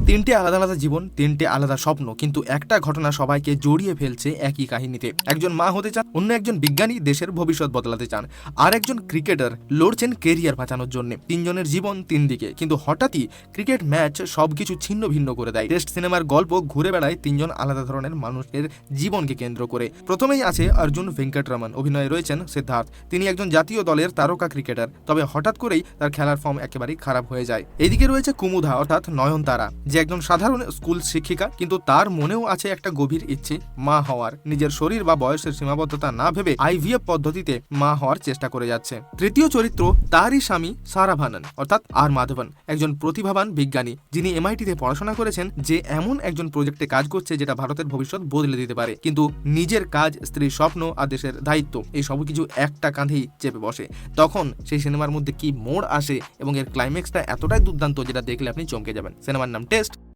তিনটে আলাদা আলাদা জীবন, তিনটে আলাদা স্বপ্ন, কিন্তু একটা ঘটনা সবাইকে জড়িয়ে ফেলছে একই কাহিনীতে। একজন মা হতে চান, অন্য একজন বিজ্ঞানী দেশের ভবিষ্যৎ বদলাতে চান, আর একজন ক্রিকেটার লড়ছেন কেরিয়ার বাঁচানোর জন্য। তিনজনের জীবন তিন দিকে, কিন্তু হঠাৎই ক্রিকেট ম্যাচ সবকিছু ছিন্ন ভিন্ন করে দেয়। টেস্ট সিনেমার গল্প ঘুরে বেড়ায় তিনজন আলাদা ধরনের মানুষের জীবনকে কেন্দ্র করে। প্রথমেই আছে অর্জুন ভেঙ্কটরমন, অভিনয়ে রয়েছেন সিদ্ধার্থ। তিনি একজন জাতীয় দলের তারকা ক্রিকেটার, তবে হঠাৎ করেই তার খেলার ফর্ম একেবারেই খারাপ হয়ে যায়। এদিকে রয়েছে কুমুদা অর্থাৎ নয়নতারা, যে একজন সাধারণ স্কুল শিক্ষিকা, কিন্তু তার মনেও আছে একটা গভীর ইচ্ছে মা হওয়ার। নিজের শরীর বা বয়সের সীমাবদ্ধতা না ভেবে আইভিএফ পদ্ধতিতে মা হওয়ার চেষ্টা করে যাচ্ছে। তৃতীয় চরিত্র তারই স্বামী সারাভানন অর্থাৎ আর মাধবন, একজন প্রতিভাবান বিজ্ঞানী যিনি এমআইটিতে পড়াশোনা করেছেন, যে এমন একজন প্রজেক্টে কাজ করছে যেটা ভারতের ভবিষ্যৎ বদলে দিতে পারে। কিন্তু নিজের কাজ, স্ত্রীর স্বপ্ন আর দেশের দায়িত্ব, এই সবকিছু একটা কাঁধেই চেপে বসে। তখন সেই সিনেমার মধ্যে কি মোড় আসে এবং এর ক্লাইম্যাক্সটা এতটাই দুর্দান্ত যেটা দেখলে আপনি চমকে যাবেন। সিনেমার নাম টেস্ট।